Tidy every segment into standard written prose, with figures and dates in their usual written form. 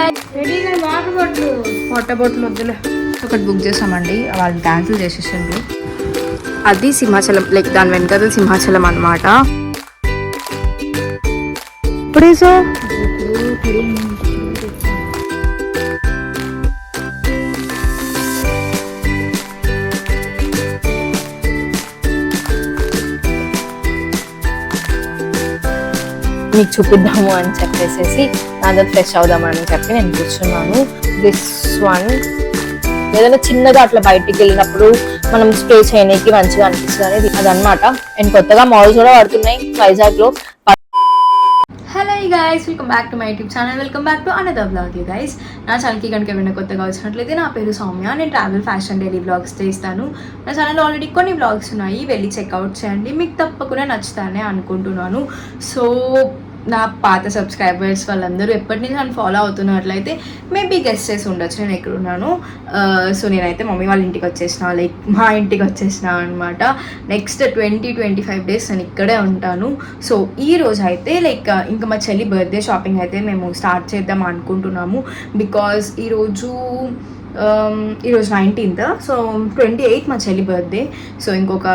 Water bottle వద్దులే. ఒకటి book చేసామండి, వాళ్ళు క్యాన్సిల్ చేసేసిండ్రు. అది సింహాచలం, లైక్ దాని వెనకాల సింహాచలం అనమాట. ఇప్పుడే సో మీకు చూపిద్దాము అని చెప్పేసి నాతో ఫ్రెష్ అవుదామని చెప్పి నేను కూర్చున్నాను. దిస్ వన్ ఏదైనా చిన్నగా అట్లా బయటికి వెళ్ళినప్పుడు మనం స్టే చేయడానికి మంచిగా అనిపిస్తుంది అనేది అదనమాట. అండ్ కొత్తగా మాల్స్ కూడా పడుతున్నాయి వైజాగ్ లో. Hello guys, welcome back to my YouTube channel. Welcome back to another vlog guys. నా ఛానల్కి కనుక ఏమైనా కొత్తగా వచ్చినట్లయితే నా పేరు సౌమ్య. నేను ట్రావెల్, ఫ్యాషన్, డైలీ వ్లాగ్స్ చేస్తాను. నా ఛానల్లో ఆల్రెడీ కొన్ని వ్లాగ్స్ ఉన్నాయి, వెళ్ళి చెక్అవుట్ చేయండి, మీకు తప్పకుండా నచ్చుతానే అనుకుంటున్నాను. సో నా పాత సబ్స్క్రైబర్స్ వాళ్ళందరూ ఎప్పటి నుంచి నన్ను ఫాలో అవుతున్నట్లయితే మేబీ గెస్ట్ చేసి ఉండొచ్చు నేను ఎక్కడున్నాను. సో నేనైతే మమ్మీ వాళ్ళ ఇంటికి వచ్చేసిన, లైక్ మా ఇంటికి వచ్చేసిన అనమాట. నెక్స్ట్ 20-25 డేస్ నేను ఇక్కడే ఉంటాను. సో ఈ రోజు అయితే లైక్ ఇంకా మా చెల్లి బర్త్డే షాపింగ్ అయితే మేము స్టార్ట్ చేద్దాం అనుకుంటున్నాము. బికాజ్ ఈరోజు 19th, సో 28 మా చెల్లి బర్త్డే. సో ఇంకొక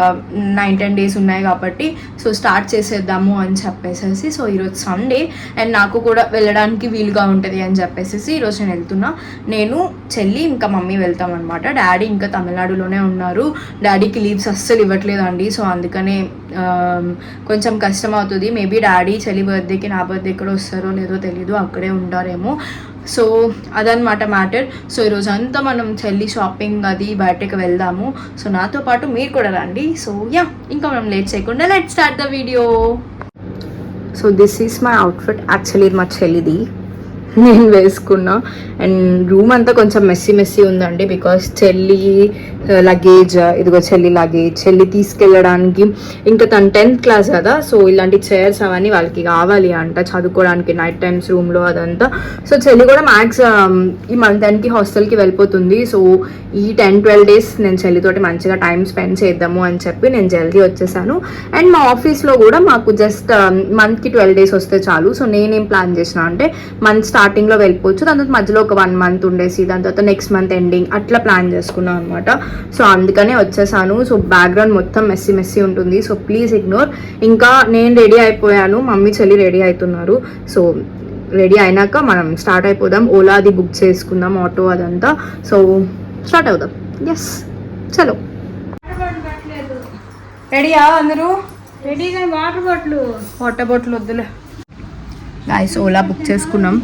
9-10 డేస్ ఉన్నాయి కాబట్టి సో స్టార్ట్ చేసేద్దాము అని చెప్పేసి. సో ఈరోజు సండే అండ్ నాకు కూడా వెళ్ళడానికి వీలుగా ఉంటుంది అని చెప్పేసి ఈరోజు నేను వెళ్తున్నా. నేను, చెల్లి ఇంకా మమ్మీ వెళ్తాం అనమాట. డాడీ ఇంకా తమిళనాడులోనే ఉన్నారు. డాడీకి లీవ్స్ అస్సలు ఇవ్వట్లేదండి. సో అందుకనే కొంచెం కష్టం అవుతుంది. మేబీ డాడీ చెల్లి బర్త్డేకి నా బర్త్డే కూడా వస్తారో లేదో తెలీదు, అక్కడే ఉంటారేమో. సో అదనమాట మ్యాటర్. సో ఈరోజు అంతా మనం చెల్లి షాపింగ్ అది బయటకు వెళ్దాము. సో నాతో పాటు మీరు కూడా రండి. సో యా, ఇంకా మనం లేట్ చేయకుండా let's start the video. So this is my outfit. Actually ఇది మా చెల్లిది, నేను వేసుకున్నా. అండ్ రూమ్ అంతా కొంచెం మెస్సీ ఉందండి. బికాస్ చెల్లి లగేజ్, ఇదిగో చెల్లి లగేజ్, చెల్లి తీసుకెళ్ళడానికి. ఇంకా తను 10th క్లాస్ కదా, సో ఇలాంటి చైర్స్ అవన్నీ వాళ్ళకి కావాలి అంట చదువుకోవడానికి నైట్ టైమ్స్ రూమ్లో అదంతా. సో చెల్లి కూడా మ్యాక్స్ ఈ మంత్ ఎండ్కి హాస్టల్కి వెళ్ళిపోతుంది. సో ఈ 10-12 డేస్ నేను చెల్లితోటి మంచిగా టైం స్పెండ్ చేద్దాము అని చెప్పి నేను జల్దీ వచ్చేసాను. అండ్ మా ఆఫీస్లో కూడా మాకు జస్ట్ మంత్కి 12 డేస్ వస్తే చాలు. సో నేనేం ప్లాన్ చేసిన అంటే మంత్ స్టార్టింగ్లో వెళ్ళిపోవచ్చు, దాని తర్వాత మధ్యలో ఒక 1 month ఉండేసి దాని తర్వాత నెక్స్ట్ మంత్ ఎండింగ్ అట్లా ప్లాన్ చేసుకున్నాం అనమాట. సో అందుకనే వచ్చేసాను. సో బ్యాక్గ్రౌండ్ మొత్తం మెస్సీ ఉంటుంది. So please ignore. ఇంకా నేను రెడీ అయిపోయాను, మమ్మీ చెల్లి రెడీ అవుతున్నారు. సో రెడీ అయినాక మనం స్టార్ట్ అయిపోదాం. ఓలా అది బుక్ చేసుకుందాం, ఆటో అదంతా. సో స్టార్ట్ అవుదాం. ఎస్, చలో. రెడీయా అందరూ? రెడీగా వాటర్ బాటిల్ వద్దులే గాయ్స్. ఓలా బుక్ చేసుకున్నాం.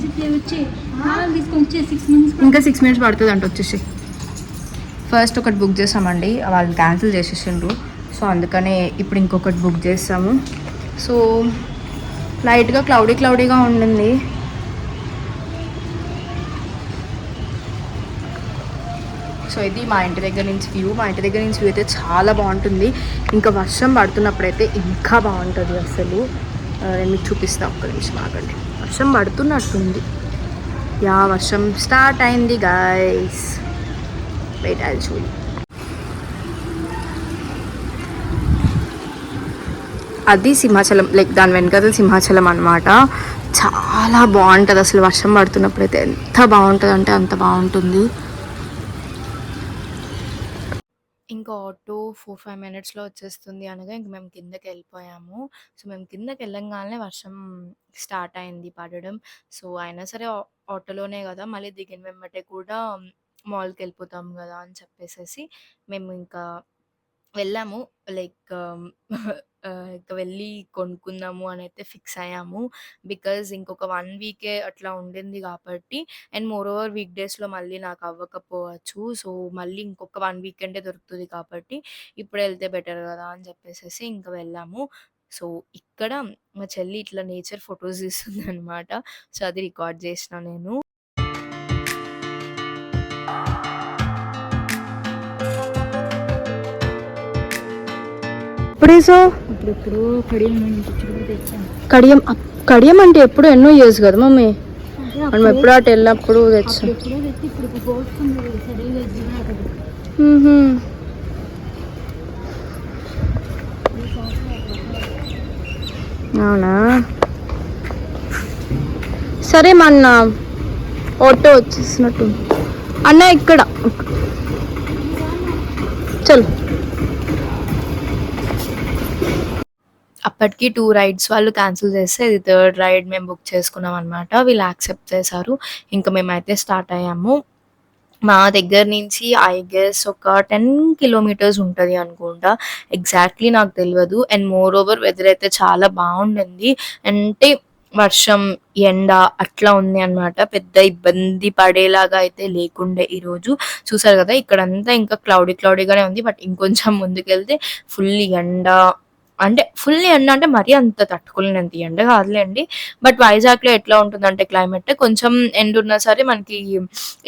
ఇంకా 6 minutes పడుతుంది అంట వచ్చేసి. ఫస్ట్ ఒకటి బుక్ చేసామండి, వాళ్ళు క్యాన్సిల్ చేసేసిండ్రు. సో అందుకనే ఇప్పుడు ఇంకొకటి బుక్ చేసాము. సో లైట్గా క్లౌడీగా ఉండింది. సో ఇది మా ఇంటి దగ్గర నుంచి వ్యూ. మా ఇంటి దగ్గర నుంచి వ్యూ అయితే చాలా బాగుంటుంది. ఇంకా వర్షం పడుతున్నప్పుడైతే ఇంకా బాగుంటుంది అసలు. నేను మీకు చూపిస్తాను, ఒక్క నిమిషం ఆగండి. వర్షం పడుతున్నట్టుంది. యా, వర్షం స్టార్ట్ అయింది guys. Wait I'll show you. అది సింహాచలం, లైక్ దాని వెనకాల సింహాచలం అనమాట. చాలా బాగుంటుంది అసలు. వర్షం పడుతున్నప్పుడైతే ఎంత బాగుంటుంది అంటే అంత బాగుంటుంది. ఇంకా ఆటో 4-5 minutesలో వచ్చేస్తుంది అనగా ఇంక మేము కిందకి వెళ్ళిపోయాము. సో మేము కిందకి వెళ్ళంగానే వర్షం స్టార్ట్ అయింది పడడం. సో అయినా సరే ఆటోలోనే కదా, మళ్ళీ దిగిన వెంబటే కూడా మాల్కి వెళ్ళిపోతాం కదా అని చెప్పేసి మేము ఇంకా వెళ్ళాము. లైక్ ఇక వెళ్ళి కొనుక్కుందాము అని అయితే ఫిక్స్ అయ్యాము. బికాజ్ ఇంకొక 1 వీకే అట్లా ఉండింది కాబట్టి. అండ్ మోర్ ఓవర్ వీక్ డేస్లో మళ్ళీ నాకు అవ్వకపోవచ్చు. సో మళ్ళీ ఇంకొక 1 వీకెండే దొరుకుతుంది కాబట్టి ఇప్పుడు వెళ్తే బెటర్ కదా అని చెప్పేసి ఇంకా వెళ్ళాము. సో ఇక్కడ మా చెల్లి ఇట్లా నేచర్ ఫొటోస్ తీస్తుంది అనమాట. సో అది రికార్డ్ చేసిన నేను. ఇప్పుడు కడియం అంటే ఎప్పుడు ఎన్నో ఇయర్స్ కదా మమ్మీ, మనం ఎప్పుడు అటు వెళ్ళినప్పుడు తెచ్చాం. అవునా, సరే మొన్న ఆటో వచ్చేసినట్టు అన్న ఇక్కడ చల్. అప్పటికి 2 రైడ్స్ వాళ్ళు క్యాన్సిల్ చేస్తే ఇది 3rd రైడ్ మేము బుక్ చేసుకున్నాం అనమాట. వీళ్ళు యాక్సెప్ట్ చేశారు. ఇంకా మేమైతే స్టార్ట్ అయ్యాము. మా దగ్గర నుంచి ఐ గెస్ ఒక 10 కిలోమీటర్స్ ఉంటుంది అనుకుంటా. ఎగ్జాక్ట్లీ నాకు తెలియదు. అండ్ మోర్ ఓవర్ వెదర్ అయితే చాలా బాగుండింది. అంటే వర్షం ఎండ అట్లా ఉంది అనమాట. పెద్ద ఇబ్బంది పడేలాగా అయితే లేకుండే ఈరోజు. చూసారు కదా ఇక్కడంతా ఇంకా క్లౌడీగానే ఉంది. బట్ ఇంకొంచెం ముందుకెళ్తే ఫుల్ ఎండ. అంటే ఫుల్ ఎండ అంటే మరీ అంత తట్టుకోలేనంత ఎండ కాదులేండి. బట్ వైజాగ్లో ఎట్లా ఉంటుందంటే క్లైమేట్ కొంచెం ఎండ ఉన్నా సరే మనకి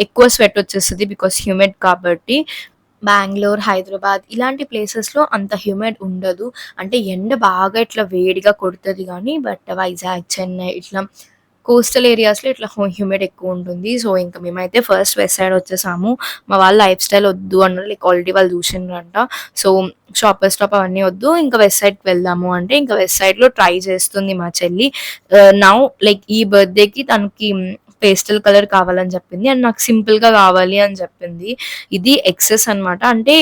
ఎక్కువ స్వెట్ వచ్చేస్తుంది బికాస్ హ్యూమిడ్ కాబట్టి. బెంగళూరు, హైదరాబాద్ ఇలాంటి ప్లేసెస్లో అంత హ్యూమిడ్ ఉండదు. అంటే ఎండ బాగా ఇట్లా వేడిగా కొడుతుంది కానీ బట్ వైజాగ్, చెన్నై ఇట్లా కోస్టల్ ఏరియాస్లో ఇట్లా హ్యూమిడ్ ఎక్కువ ఉంటుంది. సో ఇంకా మేమైతే ఫస్ట్ వెస్ట్ సైడ్ వచ్చేసాము. మా వాళ్ళ లైఫ్ స్టైల్ వద్దు అన్నారు. లైక్ ఆల్రెడీ వాళ్ళు చూసిండ్రంట. సో షాపర్ స్టాప్ అవన్నీ వద్దు, ఇంకా వెస్ట్ సైడ్కి వెళ్దాము అంటే ఇంకా వెస్ట్ సైడ్లో ట్రై చేస్తుంది మా చెల్లి. నౌ లైక్ ఈ బర్త్డేకి తనకి పేస్టల్ కలర్ కావాలని చెప్పింది అండ్ నాకు సింపుల్గా కావాలి అని చెప్పింది. ఇది ఎక్సెస్ అనమాట. అంటే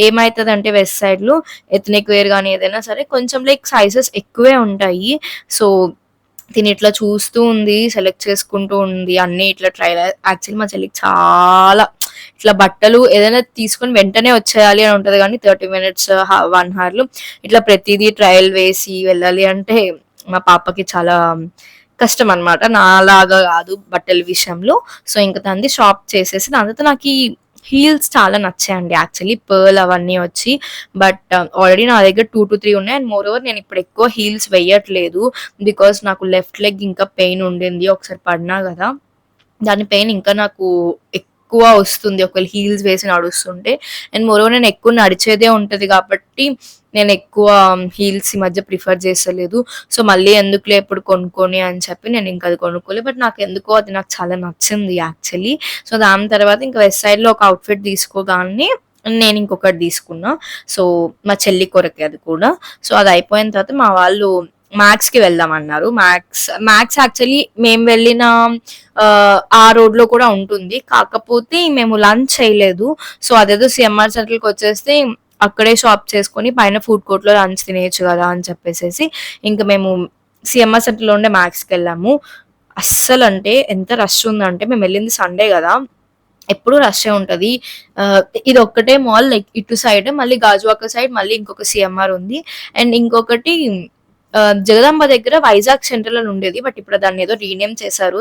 ఏమవుతుంది అంటే వెస్ట్ సైడ్లో ఎథనిక్ వేర్ కానీ ఏదైనా సరే కొంచెం లైక్ సైజెస్ ఎక్కువే ఉంటాయి. సో తిని ఇట్లా చూస్తూ ఉంది, సెలెక్ట్ చేసుకుంటూ ఉంది అన్ని ఇట్లా ట్రైల్. యాక్చువల్లీ మా చెల్లికి చాలా ఇట్లా బట్టలు ఏదైనా తీసుకొని వెంటనే వచ్చేయాలి అని ఉంటుంది కానీ 30 మినిట్స్ 1 hour ఇట్లా ప్రతిదీ ట్రయల్ వేసి వెళ్ళాలి అంటే మా పాపకి చాలా కష్టం అనమాట. నాలాగా కాదు బట్టల విషయంలో. సో ఇంకా తంది షాప్ చేసేసి దాని తర్వాత నాకు ఈ హీల్స్ చాలా నచ్చాయండి యాక్చువల్లీ పర్ల్ అవన్నీ వచ్చి. బట్ ఆల్రెడీ నా దగ్గర 2 to 3 ఉన్నాయి. అండ్ మోర్ ఓవర్ నేను ఇప్పుడు ఎక్కువ హీల్స్ వేయట్లేదు బికాస్ నాకు లెఫ్ట్ లెగ్ ఇంకా పెయిన్ ఉండింది. ఒకసారి పడినా కదా దాని పెయిన్ ఇంకా నాకు ఎక్కువ వస్తుంది ఒకవేళ హీల్స్ వేసి నడుస్తుంటే. అండ్ మోర్ ఓవర్ నేను ఎక్కువ నడిచేదే ఉంటుంది కాబట్టి నేను ఎక్కువ హీల్స్ ఈ మధ్య ప్రిఫర్ చేస్తలేదు. సో మళ్ళీ ఎందుకులే ఎప్పుడు కొనుక్కొని అని చెప్పి నేను ఇంకా అది కొనుక్కోలేదు. బట్ నాకు ఎందుకో అది నాకు చాలా నచ్చింది యాక్చువల్లీ. సో దాని తర్వాత ఇంకా వెస్ట్ సైడ్లో ఒక అవుట్ఫిట్ తీసుకోగానే నేను ఇంకొకటి తీసుకున్నా. సో మా చెల్లి కొరకే అది కూడా. సో అది అయిపోయిన తర్వాత మా వాళ్ళు మ్యాక్స్కి వెళ్దాం అన్నారు. మ్యాక్స్ యాక్చువల్లీ మేము వెళ్ళిన ఆ రోడ్ లో కూడా ఉంటుంది. కాకపోతే మేము లంచ్ చేయలేదు. సో అదేదో సిఎంఆర్ సర్కిల్కి వచ్చేస్తే అక్కడే షాప్ చేసుకొని పైన ఫుడ్ కోర్ట్ లో లంచ్ తినేయచ్చు కదా అని చెప్పేసి ఇంకా మేము సిఎంఆర్ సెంటర్ లో ఉండే మ్యాక్స్కి వెళ్ళాము. అస్సలు అంటే ఎంత రష్ ఉందంటే మేము వెళ్ళింది సండే కదా, ఎప్పుడు రష్ ఉంటది. ఇది ఒక్కటే మాల్ లైక్ ఇటు సైడ్, మళ్ళీ గాజువాక సైడ్ మళ్ళీ ఇంకొక సిఎంఆర్ ఉంది. అండ్ ఇంకొకటి జగదాంబ దగ్గర వైజాగ్ సెంటర్ లో ఉండేది. బట్ ఇప్పుడు దాన్ని ఏదో రీనేమ్ చేశారు.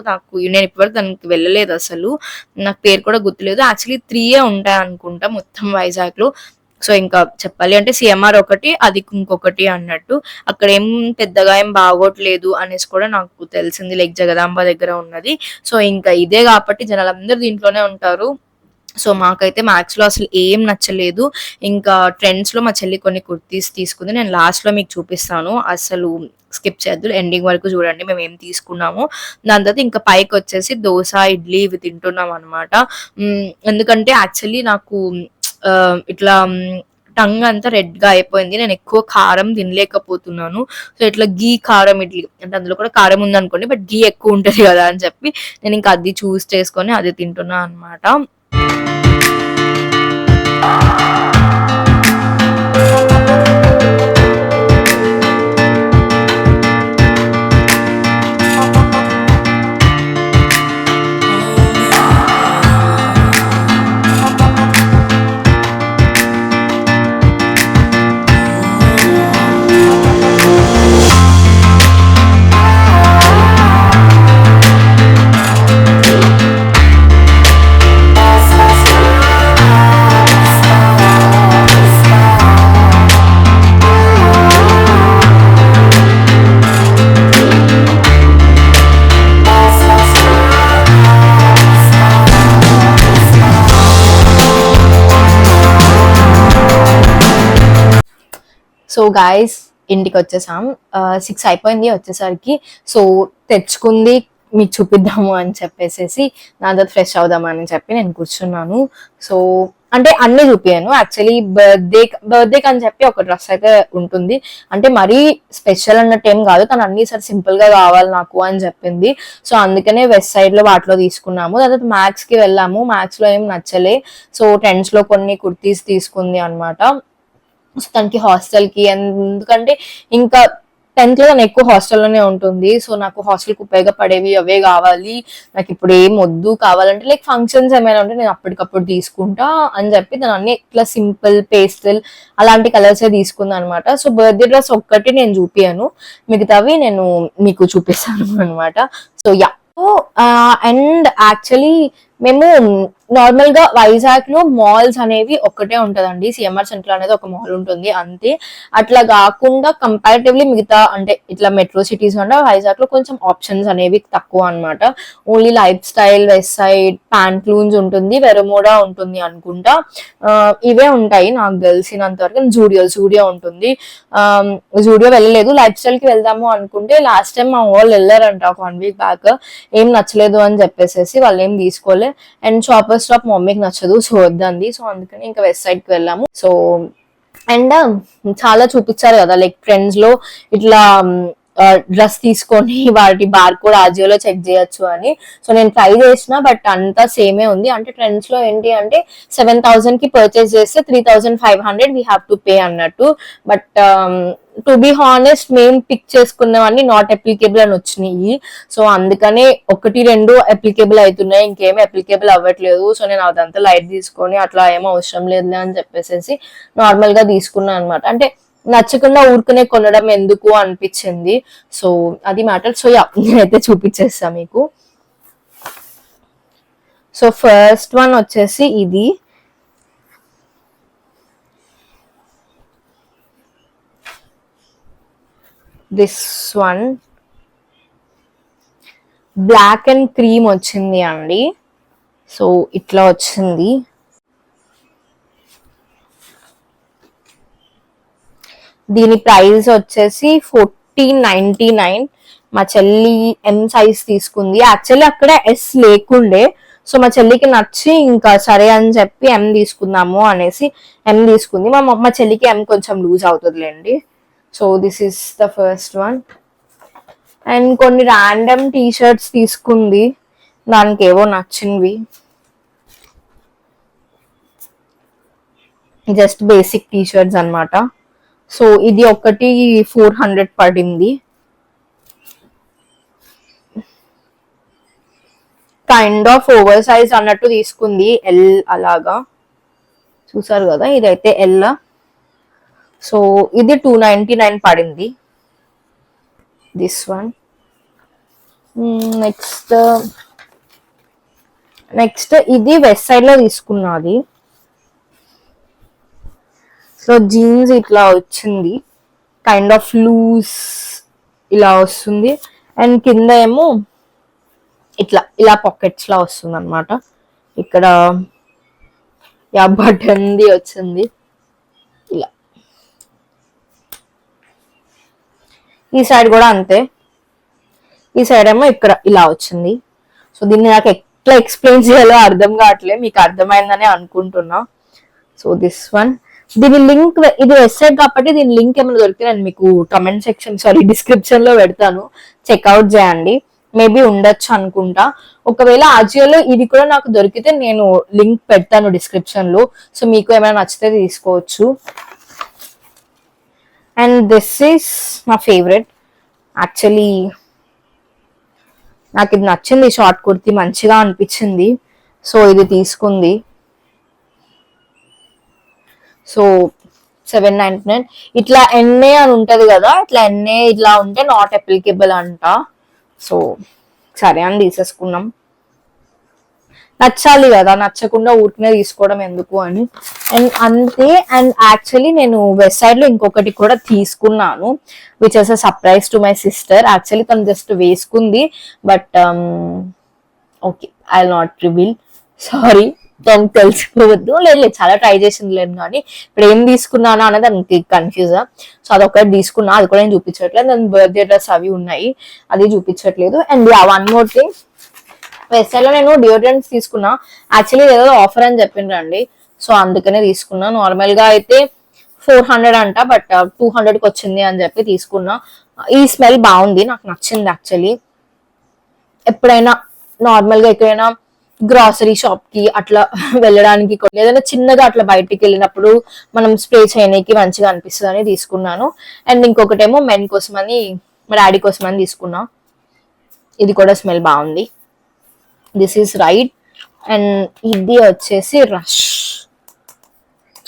నేను ఇప్పటివరకు దానికి వెళ్ళలేదు, అసలు నాకు పేరు కూడా గుర్తులేదు. యాక్చువల్లీ 3 ఉంటాయి అనుకుంటా మొత్తం వైజాగ్ లో. సో ఇంకా చెప్పాలి అంటే సిఎంఆర్ ఒకటి, అది ఇంకొకటి అన్నట్టు. అక్కడ ఏం పెద్దగా ఏం బాగోట్లేదు అనేసి కూడా నాకు తెలిసింది, లైక్ జగదాంబ దగ్గర ఉన్నది. సో ఇంకా ఇదే కాబట్టి జనాలందరూ దీంట్లోనే ఉంటారు. సో మాకైతే మ్యాక్స్ లో అసలు ఏం నచ్చలేదు. ఇంకా ట్రెండ్స్ లో మా చెల్లి కొన్ని కుర్తీస్ తీసుకుంది. నేను లాస్ట్ లో మీకు చూపిస్తాను, అసలు స్కిప్ చేద్దు, ఎండింగ్ వరకు చూడండి మేము ఏం తీసుకున్నాము. దాని తర్వాత ఇంకా పైకి వచ్చేసి దోశ, ఇడ్లీ ఇవి తింటున్నాం అనమాట. ఎందుకంటే యాక్చువల్లీ నాకు ఇట్లా టంగ్ అంతా రెడ్ గా అయిపోయింది. నేను ఎక్కువ కారం తినలేకపోతున్నాను. సో ఇట్లా గీ కారం ఇడ్లీ అంటే అందులో కూడా కారం ఉంది అనుకోండి, బట్ గీ ఎక్కువ ఉంటది కదా అని చెప్పి నేను ఇంకా అది చూస్ చేసుకొని అది తింటున్నా అనమాట. సో గాయస్ ఇంటికి వచ్చేసాం. 6 అయిపోయింది వచ్చేసరికి. సో తెచ్చుకుంది మీకు చూపిద్దాము అని చెప్పేసి నా తర్వాత ఫ్రెష్ అవుదామని చెప్పి నేను కూర్చున్నాను. సో అంటే అన్ని చూపియాను. యాక్చువల్లీ బర్త్డే అని చెప్పి ఒక డ్రెస్ అయితే ఉంటుంది. అంటే మరీ స్పెషల్ అన్నట్టు ఏం కాదు, తను అన్ని సరే సింపుల్ గా కావాలి నాకు అని చెప్పింది. సో అందుకనే వెస్ట్ సైడ్ లో వాటిలో తీసుకున్నాము. తర్వాత మ్యాక్స్ కి వెళ్ళాము. మ్యాక్స్ లో ఏం నచ్చలే. సో ట్రెండ్స్ లో కొన్ని కుర్తీస్ తీసుకుంది అనమాట. సో తనకి హాస్టల్ కి, ఎందుకంటే ఇంకా 10th లో తను ఎక్కువ హాస్టల్లోనే ఉంటుంది. సో నాకు హాస్టల్కి ఉపయోగపడేవి అవే కావాలి, నాకు ఇప్పుడు ఏం వద్దు, కావాలంటే లైక్ ఫంక్షన్స్ ఏమైనా ఉంటే నేను అప్పటికప్పుడు తీసుకుంటా అని చెప్పి తను అన్ని ఇట్లా సింపుల్ పేస్టల్ అలాంటి కలర్సే తీసుకుంది అనమాట. సో బర్త్డే డ్రెస్ ఒక్కటి నేను చూపియాను, మిగతావి నేను మీకు చూపిస్తాను అనమాట. సో యా, అండ్ యాక్చువల్లీ మేము నార్మల్ గా వైజాగ్ లో మాల్స్ అనేవి ఒక్కటే ఉంటదండి. సిఎంఆర్ సెంటర్ అనేది ఒక మాల్ ఉంటుంది అంతే. అట్లా కాకుండా కంపారిటివ్లీ మిగతా అంటే ఇట్లా మెట్రో సిటీస్ అంటే వైజాగ్ లో కొంచెం ఆప్షన్స్ అనేవి తక్కువ అనమాట. Only Lifestyle, Westside, Pantaloons ఉంటుంది, వెరమోడా ఉంటుంది అనుకుంటా. ఇవే ఉంటాయి నాకు తెలిసినంత వరకు. జూడియో ఉంటుంది. జూడియో వెళ్ళలేదు, లైఫ్ స్టైల్ కి వెళ్దాము అనుకుంటే లాస్ట్ టైం మా వాళ్ళు వెళ్ళారంట ఒక 1 week బ్యాక్. ఏం నచ్చలేదు అని చెప్పేసి వాళ్ళు ఏం తీసుకోలే. అండ్ షాపర్ స్టాప్ మమ్మీకి నచ్చదు, సో వద్దంది. సో అందుకని ఇంకా వెస్ట్ సైడ్ కి వెళ్ళాము. సో అండ్ చాలా చూపించారు కదా లైక్ ట్రెండ్స్ లో ఇట్లా డ్రెస్ తీసుకొని వాటి బార్ కోడ్ ఆజియోలో చెక్ చేయొచ్చు అని. సో నేను ట్రై చేసిన, బట్ అంతా సేమే ఉంది. అంటే ట్రెండ్స్ లో ఏంటి అంటే 7,000 కి పర్చేస్ చేస్తే 3,500 వీ హ్యావ్ టు పే అన్నట్టు. బట్ టు బి హానెస్ట్ మేము పిక్ చేసుకున్నవన్నీ నాట్ అప్లికేబుల్ అని వచ్చినాయి. సో అందుకనే 1-2 అప్లికేబుల్ అవుతున్నాయి, ఇంకేమీ అప్లికేబుల్ అవ్వట్లేదు. సో నేను అదంతా లైట్ తీసుకొని అట్లా ఏమో అవసరం లేదులే అని చెప్పేసి నార్మల్ గా తీసుకున్నాను అనమాట. అంటే నచ్చకుండా ఊరుకునే కొనడం ఎందుకు అనిపించింది. సో అది మ్యాటర్. సో యా, నేనైతే చూపించేస్తా మీకు. సో ఫస్ట్ వన్ వచ్చేసి ఇది. This one black and cream వచ్చింది అండి. సో ఇట్లా వచ్చింది. దీని ప్రైస్ వచ్చేసి 1499. మా చెల్లి ఎం సైజ్ తీసుకుంది. యాక్చువల్లీ అక్కడ ఎస్ లేకుండే, సో మా చెల్లికి నచ్చి ఇంకా సరే అని చెప్పి ఎం తీసుకుందాము అనేసి ఎం తీసుకుంది. మా చెల్లికి ఎం కొంచెం లూజ్ అవుతుందిలేండి. So this is the first one. And కొన్ని ర్యాండమ్ టీషర్ట్స్ తీసుకుంది, దానికి ఏవో నచ్చినవి, జస్ట్ బేసిక్ టీషర్ట్స్ అన్నమాట. సో ఇది ఒకటి 400 పడింది. కైండ్ ఆఫ్ ఓవర్ సైజ్ అన్నట్టు తీసుకుంది, ఎల్ అలాగా. చూసారు కదా, ఇదైతే ఎల్. సో ఇది 299 పడింది. This one. నెక్స్ట్ ఇది వెస్ట్ సైడ్ లో తీసుకున్నది. సో జీన్స్ ఇట్లా వచ్చింది, కైండ్ ఆఫ్ లూజ్ ఇలా వస్తుంది. అండ్ కింద ఏమో ఇలా పాకెట్స్ లా వస్తుంది అనమాట. ఇక్కడ బటన్ది వచ్చింది ఇలా. ఈ సైడ్ కూడా అంతే, ఈ సైడ్ ఏమో ఇక్కడ ఇలా వచ్చింది. సో దీన్ని నాకు ఎట్లా ఎక్స్ప్లెయిన్ చేయాలో అర్థం కావట్లేదు, మీకు అర్థమైందని అనుకుంటున్నా. So this one. దీని లింక్, ఇది వెబ్సైట్ కాబట్టి దీని లింక్ ఏమైనా దొరికితే నేను మీకు కమెంట్ సెక్షన్ డిస్క్రిప్షన్ లో పెడతాను, చెక్అవుట్ చేయండి. మేబీ ఉండొచ్చు అనుకుంటా. ఒకవేళ ఆజియోలో ఇది కూడా నాకు దొరికితే నేను లింక్ పెడతాను డిస్క్రిప్షన్ లో. సో మీకు ఏమైనా నచ్చితే తీసుకోవచ్చు. అండ్ దిస్ ఈస్ నా ఫేవరెట్. యాక్చువల్లీ నాకు ఇది నచ్చింది, షార్ట్ కుర్తీ మంచిగా అనిపించింది. సో ఇది తీసుకుంది. సో 799. ఇట్లా ఎన్ఏ అని ఉంటది కదా, ఇట్లా ఎన్ఏ ఇట్లా ఉంటే నాట్ అప్లికేబుల్ అంట. సో సరే అని తీసేసుకున్నాం. నచ్చాలి కదా, నచ్చకుండా ఊరికనే తీసుకోవడం ఎందుకు అని. అండ్ అంతే. అండ్ యాక్చువల్లీ నేను వెస్ట్ సైడ్ లో ఇంకొకటి కూడా తీసుకున్నాను, which is a surprise to my sister. Actually తను జస్ట్ వేసుకుంది, but okay, I will not reveal, sorry. దానికి తెలుసుకోవద్దు. లేదు లేదు చాలా ట్రై చేసింది లేదు, కానీ ఇప్పుడు ఏం తీసుకున్నాను అనేది దానికి కన్ఫ్యూజ్. సో అదొకటి తీసుకున్నా, అది కూడా నేను చూపించట్లేదు. దాని బర్త్డే డ్రెస్ అవి ఉన్నాయి, అది చూపించట్లేదు. And one more thing, website లో నేను డియోడ్రెంట్స్ తీసుకున్నా. యాక్చువల్లీ ఏదో ఆఫర్ అని చెప్పిండ్రండి, సో అందుకనే తీసుకున్నా. నార్మల్ గా అయితే 400 అంట, బట్ 200 కి వచ్చింది అని చెప్పి తీసుకున్నా. ఈ స్మెల్ బాగుంది, నాకు నచ్చింది యాక్చువల్లీ. ఎప్పుడైనా నార్మల్ గా ఎక్కడైనా గ్రాసరీ షాప్ కి అట్లా వెళ్ళడానికి, ఏదైనా చిన్నగా అట్లా బయటికి వెళ్ళినప్పుడు మనం స్ప్రే చేయడానికి మంచిగా అనిపిస్తుంది అని తీసుకున్నాను. అండ్ ఇంకొకటేమో మెన్ కోసం అని, మా డాడీ కోసం అని తీసుకున్నా. ఇది కూడా స్మెల్ బాగుంది. This is right. అండ్ ఇది వచ్చేసి రష్.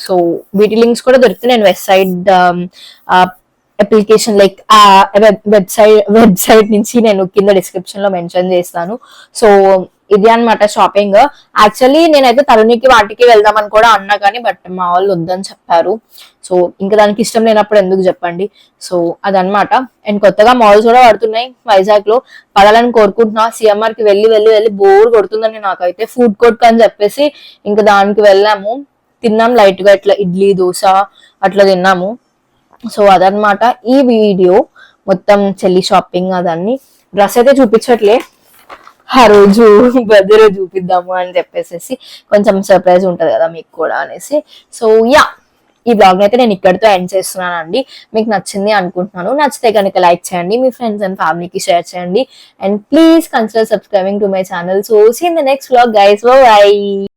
సో వీటి లింక్స్ కూడా దొరుకుతాయి. నేను వెబ్సైట్ అప్లికేషన్ లైక్ వెబ్సైట్ నుంచి నేను కింద డిస్క్రిప్షన్ లో మెన్షన్ చేస్తాను. సో ఇది అన్నమాట షాపింగ్. యాక్చువల్లీ నేనైతే తరుణికి వాటికి వెళ్దామని కూడా అన్నా, కానీ బట్ మా వాళ్ళు వద్దని చెప్పారు. సో ఇంకా దానికి ఇష్టం లేనప్పుడు ఎందుకు చెప్పండి. సో అదనమాట. అండ్ కొత్తగా మాల్స్ కూడా పడుతున్నాయి వైజాగ్ లో, పడాలని కోరుకుంటున్నా. సిఎంఆర్ కి వెళ్ళి వెళ్ళి వెళ్ళి బోర్ కొడుతుందని నాకైతే. ఫుడ్ కోర్ట్ అని చెప్పేసి ఇంకా దానికి వెళ్ళాము, తిన్నాం లైట్ గా ఇట్లా ఇడ్లీ దోశ అట్లా తిన్నాము. సో అదనమాట ఈ వీడియో మొత్తం. చెల్లి షాపింగ్ అదన్నీ. డ్రెస్ అయితే చూపించట్లే, ఆ రోజు బర్త్డే రోజు చూపిద్దాము అని చెప్పేసి, కొంచెం సర్ప్రైజ్ ఉంటది కదా మీకు కూడా అనేసి. సో యా, ఈ బ్లాగ్ అయితే నేను ఇక్కడితో ఎండ్ చేస్తున్నానండి. మీకు నచ్చింది అనుకుంటున్నాను. నచ్చితే కనుక లైక్ చేయండి, మీ ఫ్రెండ్స్ అండ్ ఫ్యామిలీకి షేర్ చేయండి. And please consider subscribing to my channel. So see in the next blog guys, by.